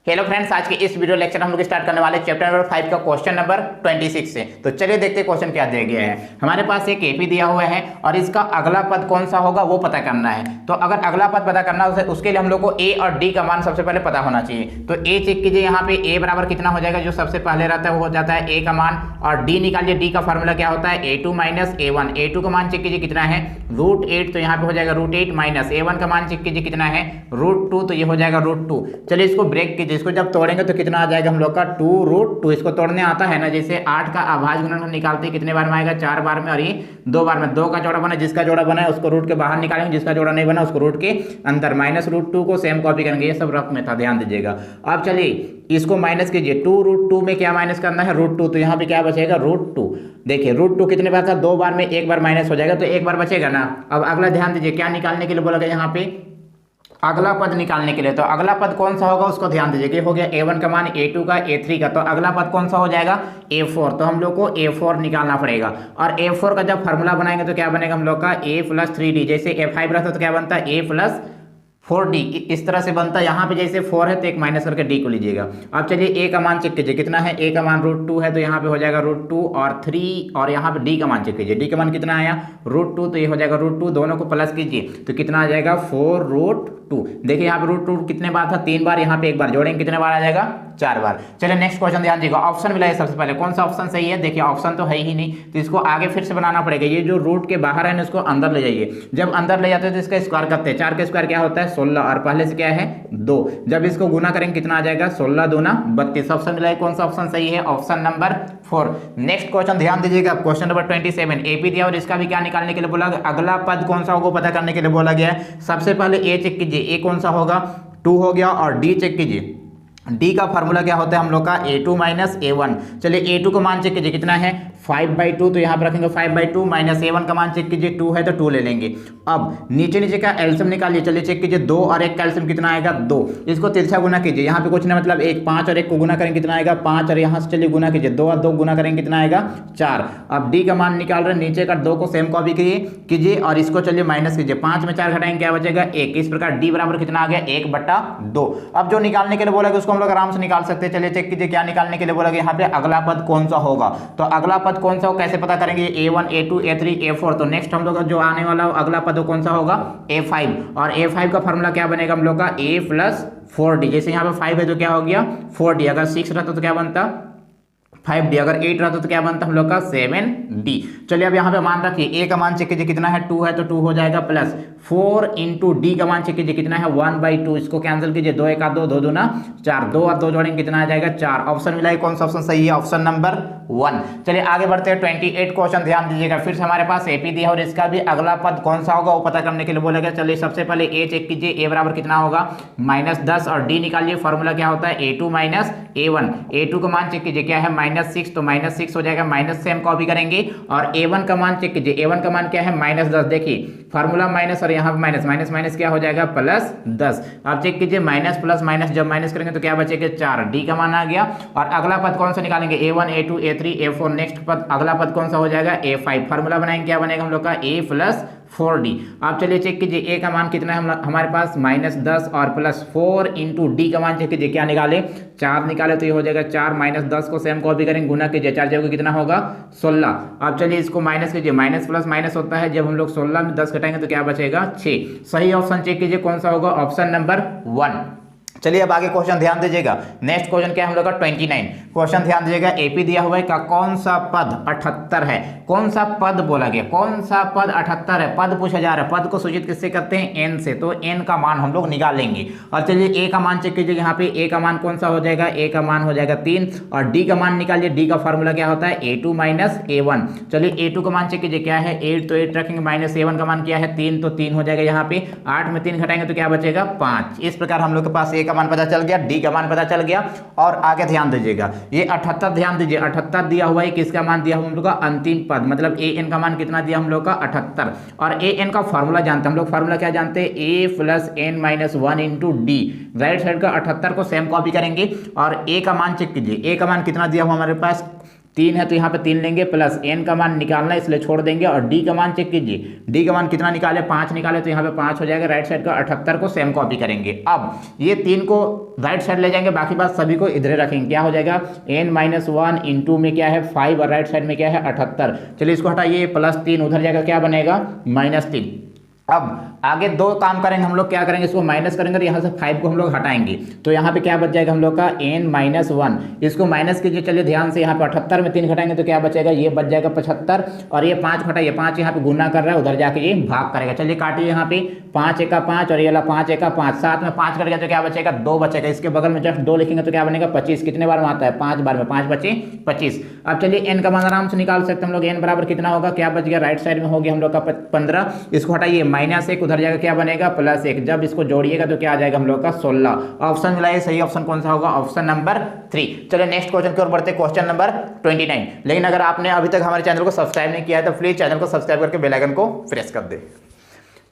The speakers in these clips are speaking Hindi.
हेलो फ्रेंड्स, आज के इस वीडियो लेक्चर हम लोग स्टार्ट करने वाले चैप्टर नंबर 5 का क्वेश्चन नंबर 26 से। तो चलिए देखते हैं क्वेश्चन क्या दिया गया है। हमारे पास एक एपी दिया हुआ है और इसका अगला पद कौन सा होगा वो पता करना है। तो अगर अगला पद पता करना है उसके लिए हम लोग को ए और डी का मान सबसे पहले पता होना चाहिए। तो ए चेक कीजिए, यहाँ पे ए बराबर कितना हो जाएगा, जो सबसे पहले रहता है वो हो जाता है ए का मान, और डी निकालिए। डी का फॉर्मूला क्या होता है, A two minus A one. A two का मान चेक कीजिए कितना है, √8, तो यहाँ पे हो जाएगा √8 माइनस ए वन का मान चेक कीजिए कितना है, √2, तो ये हो जाएगा √2। चलिए इसको ब्रेक कीजिए, इसको जब तोड़ेंगे तो कितना आ जाएगा हम लोग का 2√2। इसको तोड़ने आता है ना, जैसे 8 का अभाज्य गुणन हम निकालते हैं कितने बार में आएगा, 4 बार में, और ये 2 बार में। 2 का जोड़ा बना, जिसका जोड़ा बना है उसको रूट के बाहर निकालेंगे, जिसका जोड़ा नहीं बना उसको रूट के अंदर। माइनस √2 को सेम कॉपी करेंगे, ये सब रफ में था, ध्यान दीजिएगा। अब चलिए इसको माइनस कीजिए, 2√2 में क्या माइनस करना है, √2, तो यहाँ पे क्या बचेगा √2। देखिए √2 कितने बार था, 2 बार में, 1 बार माइनस हो जाएगा तो 1 बार बचेगा ना। अब अगला ध्यान दीजिए, क्या निकालने के लिए बोला गया यहाँ पे, अगला पद निकालने के लिए। तो अगला पद कौन सा होगा उसको ध्यान दीजिए, कि हो गया a1 का मान, a2 का, a3 का, तो अगला पद कौन सा हो जाएगा, a4। तो हम लोग को a4 निकालना पड़ेगा, और a4 का जब फार्मूला बनाएंगे तो क्या बनेगा हम लोग का, a + 3d। जैसे a5 रहता तो क्या बनता है, a + 4d, इस तरह से बनता है। यहाँ पे जैसे 4 है तो एक माइनस करके d को लीजिएगा। अब चलिए a का मान चेक कीजिए कितना है, a का मान √2 है, तो यहाँ पे हो जाएगा √2 और 3, और यहाँ पे d का मान चेक कीजिए, d का मान कितना आया, √2, तो ये हो जाएगा √2, दोनों को प्लस कीजिए तो कितना आ जाएगा 4√2। देखिए यहाँ पे √2 कितने बार था, 3 बार, यहाँ पे 1 बार, जोड़ेंगे कितने बार आ जाएगा, 4 बार। चलिए नेक्स्ट क्वेश्चन ध्यान दीजिएगा। ऑप्शन मिला है सबसे पहले, कौन सा ऑप्शन सही है, देखिए ऑप्शन तो है ही नहीं, तो इसको आगे फिर से बनाना पड़ेगा। ये जो रूट के बाहर है ना इसको अंदर ले जाइए, जब अंदर ले जाते हैं तो इसका स्क्वायर करते हैं। 4 का स्क्वायर क्या होता है 16, और पहले से क्या है 2, जब इसको गुना करेंगे कितना आ जाएगा, 16 दूना 32। ऑप्शन मिला है, कौन सा ऑप्शन सही है, ऑप्शन नंबर 4। नेक्स्ट क्वेश्चन ध्यान दीजिएगा, क्वेश्चन नंबर 27। एपी दिया और इसका भी क्या निकालने के लिए बोला गया, अगला पद कौन सा होगा पता करने के लिए बोला गया है। सबसे पहले ए चेक कीजिए, ए कौन सा होगा, 2 हो गया, और डी चेक कीजिए, डी का फार्मूला क्या होता है हम लोग का, a2 माइनस a1। चलिए a2 का मान चेक कीजिए कितना है, 5/2, तो यहाँ पर रखेंगे 5/2 माइनस a1 का मान चेक कीजिए, 2 है तो 2 ले लेंगे। अब नीचे का एल्सियम निकालिए, चलिए चेक कीजिए, 2 और 1 का एल्सियम कितना आएगा, 2। इसको तिरछा गुना कीजिए, यहाँ पे कुछ ना मतलब 1, 5 और 1 को गुना करेंगे कितना आएगा, 5, और यहाँ से चलिए गुना कीजिए, 2 और 2 गुना करेंगे कितना आएगा, 4। अब डी का मान निकाल रहे हैं, नीचे का 2 को सेम कॉपी कीजिए और इसको चलिए माइनस कीजिए, 5 में 4 घटाएंगे क्या बचेगा, 1। इस प्रकार डी बराबर कितना आ गया, 1/2। अब जो निकालने के लिए बोला गया उसको हम लोग आराम से निकाल सकते। चलिए चेक कीजिए क्या निकालने के लिए बोला गया, यहाँ पे अगला पद कौन सा होगा। तो अगला पद कौन सा हो कैसे पता करेंगे, a1 a2 a3 a4। तो नेक्स्ट हम लोग जो आने वाला अगला पद कौन सा होगा, a5, और a5 का फॉर्मूला क्या बनेगा हम लोग का, a + 4d। जैसे यहाँ पे 5 है तो क्या हो गया 4d, अगर 6 रहता तो क्या बनता 5d, अगर 8 रहता तो क्या बनता हम लोग का 7d। चलिए अब यहाँ पे मान रखिए, a का मान चेक कीजिए कितना है, 2 है तो 2 हो जाएगा, प्लस 4 इंटू डी का मान चेक कीजिए कितना है, 1/2। इसको कैंसिल कीजिए, 2 1 2, 2 दूना 4, 2 और 2 जोड़ेंगे कितना आ जाएगा 4। ऑप्शन मिला है, कौन सा ऑप्शन सही है, ऑप्शन नंबर 1। चलिए आगे बढ़ते हैं, 28 क्वेश्चन ध्यान दीजिएगा। फिर से हमारे पास एपी दिया और इसका भी अगला पद कौन सा होगा वो पता करने के लिए बोला गया। चलिए सबसे पहले ए चेक कीजिए, ए बराबर कितना होगा, -10, और डी निकालिए, फॉर्मूला क्या होता है, a2 माइनस a1। a2 का मान चेक कीजिए क्या है, -6, तो -6 हो जाएगा, माइनस से हम कॉपी करेंगे, और a1 का मान चेक कीजिए, a1 का मान क्या है -10। देखिए फार्मूला माइनस और यहाँ माइनस, माइनस माइनस क्या हो जाएगा +10। आप चेक कीजिए माइनस प्लस माइनस जब माइनस करेंगे तो क्या बचेगा 4, डी का मान आ गया। और अगला पद कौन सा निकालेंगे, a1 a2 a3 a4। Next पद अगला पद कौन सा हो जाएगा, a5। फार्मूला बनाएंगे क्या बनेगा हम लोग का, a + 4d। आप चलिए चेक कीजिए, a का मान कितना है हमारे पास -10, और +4 इंटू डी का मान चेक कीजिए क्या निकाले, 4 निकाले, तो ये हो जाएगा 4 -10 को सेम कॉपी करेंगे, गुना कीजिए, 4 जगह कितना होगा 16। आप चलिए इसको माइनस कीजिए, माइनस प्लस माइनस होता है, जब हम लोग 16 में 10 घटाएंगे तो क्या बचेगा 6। सही ऑप्शन चेक कीजिए कौन सा होगा, ऑप्शन नंबर 1। चलिए अब आगे क्वेश्चन ध्यान दीजिएगा। नेक्स्ट क्वेश्चन क्या है हम लोग का 29 क्वेश्चन ध्यान दीजिएगा। एपी दिया हुआ है का कौन सा पद 78 है, कौन सा पद बोला गया, कौन सा पद 78 है, पद पूछा जा रहा है। पद को सूचित किससे करते हैं, n से, तो n का मान हम लोग निकालेंगे। और चलिए a का मान चेक कीजिए, यहाँ पे a का मान कौन सा हो जाएगा, a का मान हो जाएगा 3, और d का मान निकालिए, d का फॉर्मूला क्या होता है, a2 माइनस a1। चलिए a2 का मान चेक कीजिए क्या है, 8, तो 8 रखेंगे, माइनस a1 का मान क्या है 3, तो 3 हो जाएगा। यहाँ पे 8 में 3 घटाएंगे तो क्या बचेगा 5। इस प्रकार हम लोग के पास a का मान पता चल गया, डी का मान पता चल गया। और आगे ध्यान दीजिएगा, ये 78 ध्यान दीजिए, 78 दिया हुआ है, किसका मान दिया हुआ हम लोग का, अंतिम पद, मतलब ए एन का मान कितना दिया हम लोग का 78। और ए एन का फॉर्मूला जानते हैं हम लोग, फॉर्मूला क्या जानते हैं, a + n - 1 into D. Right side का 78 को सेम कॉपी करेंगे, और ए का मान चेक कीजिए, ए का मान कितना दिया हुआ हमारे पास 3 है तो यहाँ पे 3 लेंगे, प्लस n का मान निकालना है इसलिए छोड़ देंगे, और d का मान चेक कीजिए, d का मान कितना निकाले, 5 निकाले तो यहाँ पे 5 हो जाएगा, राइट साइड का 78 को सेम कॉपी करेंगे। अब ये 3 को राइट साइड ले जाएंगे, बाकी बात सभी को इधर रखेंगे, क्या हो जाएगा n-1 इंटू में क्या है 5 और राइट साइड में क्या है 78। चलिए इसको हटाइए, +3 उधर जाएगा, क्या बनेगा -3। अब आगे दो काम करेंगे हम लोग, क्या करेंगे, इसको माइनस करेंगे और यहाँ से 5 को हम लोग हटाएंगे, तो यहाँ पे क्या बच जाएगा हम लोग का n-1, इसको माइनस कीजिए। चलिए ध्यान से, यहाँ पे 78 में 3 घटाएंगे तो क्या बचेगा, ये बच जाएगा 75, और ये 5 घटाइए, 5 यहाँ पे गुना कर रहा है, उधर जाके ये भाग करेगा। चलिए काटिए, यहाँ पे 5 एका 5 और ये वाला 5 एका 5, साथ में 5 कट गया तो क्या बचेगा 2 बचेगा, इसके बगल में जस्ट 2 लिखेंगे तो क्या बनेगा 25, कितने बार में आता है 5 बार में, 5 बचे 25। अब चलिए n का मान आराम से निकाल सकते हैं हम लोग, n बराबर कितना होगा, क्या बच गया, राइट साइड में हो गया हम लोग का 15, इसको हटाइए, -1 उधर जाएगा, क्या बनेगा +1, जब इसको जोड़िएगा तो क्या आ जाएगा हम लोग का 16। ऑप्शन मिलाइए, सही ऑप्शन कौन सा होगा, ऑप्शन नंबर 3। चलिए नेक्स्ट क्वेश्चन की ओर बढ़ते हैं, क्वेश्चन नंबर 29। लेकिन अगर आपने अभी तक हमारे चैनल को सब्सक्राइब नहीं किया है तो प्लीज चैनल को सब्सक्राइब करके बेल आइकन को प्रेस कर दे।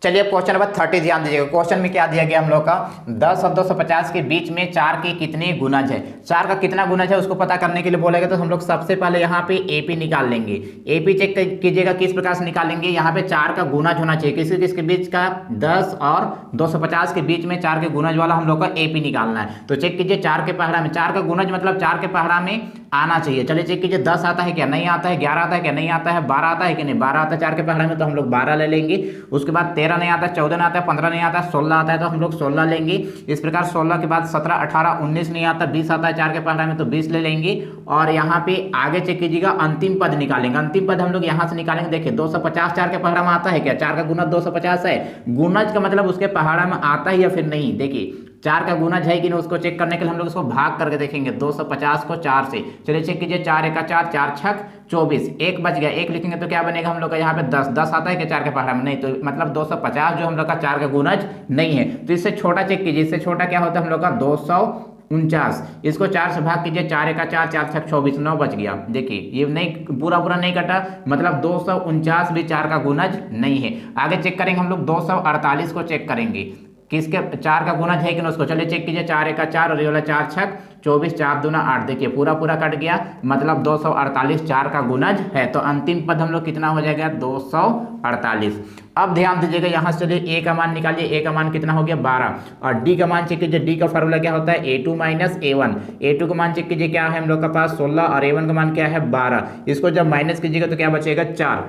चलिए अब क्वेश्चन नंबर 30 ध्यान दीजिएगा। क्वेश्चन में क्या दिया गया हम लोग का, 10 और 250 के बीच में 4 के कितने गुणज है, 4 का कितना गुणज है उसको पता करने के लिए बोलेगा, तो हम लोग सबसे पहले यहाँ पे एपी निकाल लेंगे। एपी चेक कीजिएगा किस प्रकार से निकालेंगे, यहाँ पे 4 का गुणज होना चाहिए, किसी किसके बीच का, 10 और 250 के बीच में 4 के गुणज वाला हम लोग का एपी निकालना है। तो चेक कीजिए 4 के पहाड़ा में, 4 का गुणज मतलब 4 के पहाड़ा में आना चाहिए। चलिए चेक कीजिए 10 आता है क्या, नहीं आता है, 11 आता है क्या, नहीं आता है, 12 आता है कि नहीं, 12 आता है 4 के पहाड़ा में, तो हम लोग 12 ले लेंगे। उसके बाद 13 नहीं आता है, 14 नहीं आता है, 15 नहीं आता है, 16 आता है तो हम लोग 16 लेंगे। इस प्रकार 16 के बाद 17, 18, 19 नहीं आता, 20 आता है 4 के पहाड़ा में तो 20 ले लेंगे। और यहाँ पे आगे चेक कीजिएगा, अंतिम पद निकालेंगे। अंतिम पद हम लोग यहाँ से निकालेंगे, देखिए 250 4 के पहाड़ा में आता है क्या, 4 का गुणज 250 है, गुणज का मतलब उसके पहाड़ा में आता है या फिर नहीं, देखिए 4 का गुणज है कि नहीं उसको चेक करने के लिए हम लोग इसको भाग करके देखेंगे, 250 को 4 से। चलिए चेक कीजिए, 4 एका 4, 4 छक 24, 1 बच गया, 1 लिखेंगे तो क्या बनेगा हम लोग का यहाँ पे 10, 10 आता है कि 4 के पहाड़ा में, नहीं, तो मतलब 250 जो हम लोग का 4 का गुणज नहीं है। तो इससे छोटा चेक कीजिए, इससे छोटा क्या होता है हम लोग का 249, इसको 4 से भाग कीजिए, 4 एका 4, 4 छक 24, 9 बच गया। देखिए ये नहीं पूरा नहीं कटा, मतलब 249 भी 4 का गुणज नहीं है। आगे चेक करेंगे हम लोग 248 को चेक करेंगे, किसके 4 का गुणज है कि ना उसको। चलिए चेक कीजिए, 4 एका 4 और ये वाला 4 छक 24, 4 दूना 8, देखिए पूरा कट गया, मतलब 248 4 का गुणज है। तो अंतिम पद हम लोग कितना हो जाएगा 248। अब ध्यान दीजिएगा, यहाँ से चलिए a का मान निकालिए, a का मान कितना हो गया 12, और d का मान चेक कीजिए, d का फॉर्मूला क्या होता है a2 - a1, a2 का मान चेक कीजिए क्या है हम लोग का पास 16, और a1 का मान क्या है 12, इसको जब माइनस कीजिएगा तो क्या बचेगा 4।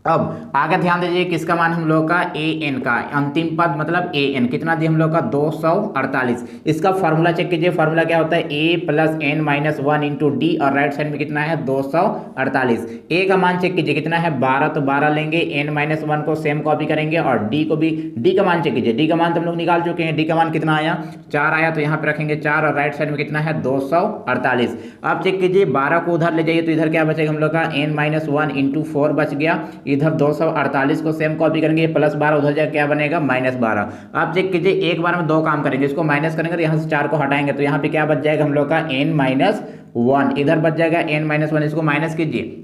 अब आगे ध्यान दीजिए, किसका मान हम लोग का an का, अंतिम पद मतलब an कितना दिया हम लोग का 248, इसका फार्मूला चेक कीजिए, फार्मूला क्या होता है a + n-1 इंटू डी, और राइट साइड में कितना है 248। a का मान चेक कीजिए कितना है 12, तो 12 लेंगे, n-1 को सेम कॉपी करेंगे, और d को भी, d का मान चेक कीजिए, d का मान तो हम लोग निकाल चुके हैं, d का मान कितना आया 4 आया, तो यहाँ पे रखेंगे 4, और राइट साइड में कितना है 248। अब चेक कीजिए 12 को उधर ले जाइए तो इधर क्या बचेगा हम लोग का n-1 इंटू 4 बच गया, इधर 248 को सेम कॉपी करेंगे, +12 उधर जाकर क्या बनेगा -12। आप चेक कीजिए, एक बार में 2 काम करेंगे, इसको माइनस करेंगे तो यहाँ से 4 को हटाएंगे तो यहाँ पे क्या बच जाएगा हम लोग का n-1, इधर बच जाएगा n-1, इसको माइनस कीजिए,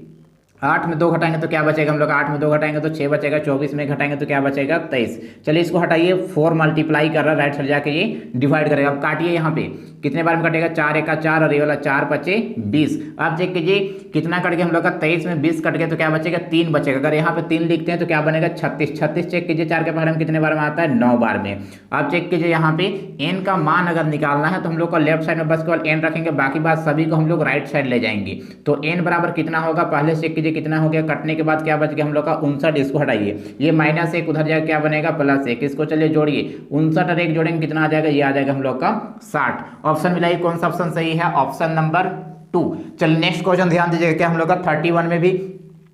8 में 2 घटाएंगे तो क्या बचेगा हम लोग, 8 में 2 घटाएंगे तो 6 बचेगा, 24 में घटाएंगे तो क्या बचेगा 23। चलिए इसको हटाइए, 4 मल्टीप्लाई कर रहा है, राइट साइड जाके ये डिवाइड करेगा। अब काटिए, यहाँ पे कितने बार में कटेगा 4 एका 4, और ये वाला 4 बचे 20। आप चेक कीजिए कितना कट गया हम लोग का 23 में 20 कट गया तो क्या बचेगा 3 बचेगा। अगर यहाँ पे 3 लिखते हैं तो क्या बनेगा 36, 36 चेक कीजिए 4 के पहाड़े में कितने बार में आता है 9 बार में। आप चेक कीजिए यहाँ पे n का मान अगर निकालना है तो हम लोग का लेफ्ट साइड में बस केवल n रखेंगे, बाकी बात सभी को हम लोग राइट साइड ले जाएंगे। तो n बराबर कितना होगा, पहले चेक कीजिए कितना हो गया, कटने के बाद क्या बच गया हम लोग का 59, इसको हटाइए, ये -1 उधर जाकर क्या बनेगा +1, इसको चलिए जोड़िए, 59 और 1 जोड़ेंगे कितना आ जाएगा, ये आ जाएगा हम लोग का 60। ऑप्शन मिलाइए कौन सा ऑप्शन सही है, ऑप्शन नंबर 2। चलिए नेक्स्ट क्वेश्चन ध्यान दीजिएगा, क्या हम लोग का 31 में भी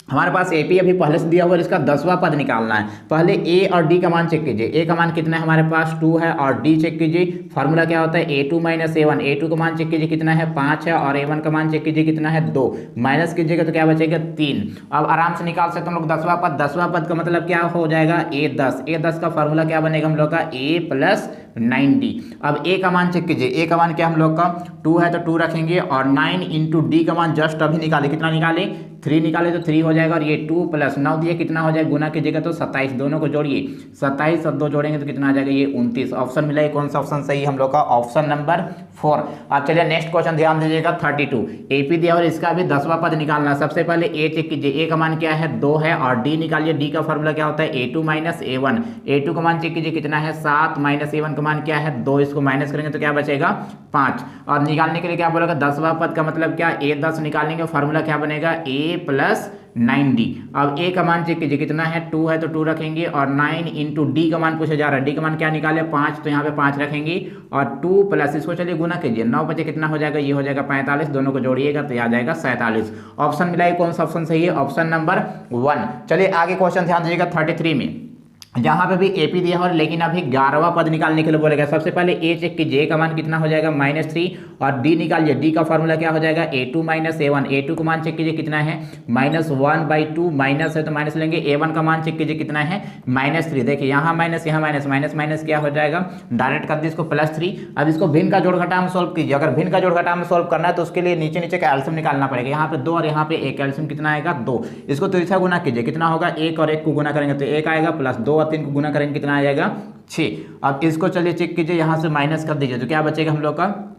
हमारे पास एपी अभी पहले से दिया हुआ है, इसका 10वां पद निकालना है। पहले ए और डी का मान चेक कीजिए, ए का मान कितना है हमारे पास 2 है, और डी चेक कीजिए, फार्मूला क्या होता है a2 - a1, a2 का मान चेक कीजिए कितना है 5 है, और a1 का मान चेक कीजिए कितना है 2, माइनस कीजिएगा तो क्या बचेगा 3। अब आराम से निकाल सकते हैं हम लोग 10वां पद का मतलब क्या हो जाएगा a10, a10 का फार्मूला क्या बनेगा हम लोग का a + 90। अब ए का मान चेक कीजिए, ए का मान क्या हम लोग का 2 है तो 2 रखेंगे और 9 इंटू डी का मान जस्ट अभी निकाले, कितना निकाले 3 निकाले तो 3 हो जाएगा और ये 2 प्लस 9 दिए कितना हो जाएगा, गुना कीजिएगा तो 27, दोनों को जोड़िए 27 और 2 जोड़ेंगे तो कितना आ जाएगा, ये 29। ऑप्शन मिला है, कौन सा ऑप्शन सही है हम लोग का, ऑप्शन नंबर 4। अब चलिए नेक्स्ट क्वेश्चन ध्यान दीजिएगा 32। एपी दिया और इसका भी 10वां पद निकालना है। सबसे पहले ए चेक कीजिए, ए का मान क्या है 2 है और डी निकालिए, डी का फॉर्मूला क्या होता है a2 माइनस a1। a2 का मान चेक कीजिए कितना है 7 माइनस a1 का मान क्या है 2, इसको माइनस करेंगे तो क्या बचेगा 5। और निकालने के लिए क्या बोलेगा 10वां पद का मतलब क्या, a10 निकालने का फॉर्मूला क्या बनेगा a प्लस 9d। अब a का मान चेक कीजिए कितना है 2 है तो 2 रखेंगे और 9 इंटू डी का मान पूछा जा रहा है, डी का मान क्या निकाले 5 तो यहाँ पे 5 रखेंगे और 2 प्लस इसको चलिए गुना कीजिए, 9 बचे कितना हो जाएगा, ये हो जाएगा 45, दोनों को जोड़िएगा तो ये आ जाएगा 47। ऑप्शन मिला है, कौन सा ऑप्शन सही है, ऑप्शन नंबर 1। चलिए आगे क्वेश्चन ध्यान दीजिएगा 33 में। जहां पे भी एपी दिया हो लेकिन अभी 11वां पद निकालने के लिए बोलेगा। सबसे पहले ए चेक कीजिए, का मान कितना हो जाएगा -3 और डी निकालिए, डी का फॉर्मूला क्या हो जाएगा a2 माइनस a1। a2 का मान चेक कीजिए कितना है -1/2, माइनस है तो माइनस लेंगे। a1 का मान चेक कीजिए कितना है -3। देखिए यहाँ माइनस यहाँ माइनस, माइनस माइनस क्या हो जाएगा, डायरेक्ट कर दिए इसको +3। अब इसको भिन्न का जोड़ घटा में सोल्व कीजिए। अगर भिन्न का जोड़ घटा में सोल्व करना है तो उसके लिए नीचे नीचे का एल्सियम निकालना पड़ेगा। यहाँ पे 2 और यहाँ पे 1, एल्सियम कितना आएगा 2। इसको तिरछा गुना कीजिए, कितना होगा 1 और 1 को गुना करेंगे तो 1 आएगा, प्लस 2 और 3 को गुना करेंगे कितना आ जाएगा 6। अब इसको चलिए चेक कीजिए, यहाँ से माइनस कर दीजिए तो क्या बचेगा हम लोग का,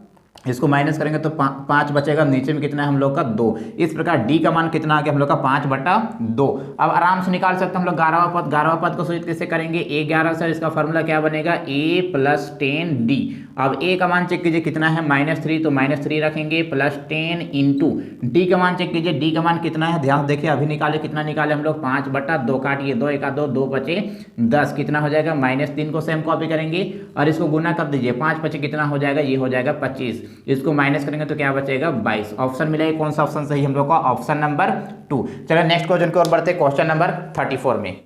इसको माइनस करेंगे तो 5 बचेगा, नीचे में कितना है हम लोग का 2। इस प्रकार डी का मान कितना आ गया हम लोग का 5/2। अब आराम से निकाल सकते हैं हम लोग 11वां पद को सूचित कैसे करेंगे, a11 से इसका फॉर्मूला क्या बनेगा a + 10d। अब a का मान चेक कीजिए कितना है -3 तो -3 रखेंगे प्लस 10 इंटू डी का मान चेक कीजिए, डी का मान कितना है ध्यान देखिए, अभी निकाले कितना निकाले हम लोग 5/2, काटिए 2 × 2 2 बचे 10, कितना हो जाएगा -3 को सेम कॉपी करेंगे और इसको गुना कर दीजिए, 5 बचे कितना हो जाएगा, ये हो जाएगा 25। इसको माइनस करेंगे तो क्या बचेगा 22। ऑप्शन मिला है, कौन सा ऑप्शन सही हम लोग का, ऑप्शन नंबर 2। चलो नेक्स्ट क्वेश्चन की ओर बढ़ते हैं, क्वेश्चन नंबर 34 में।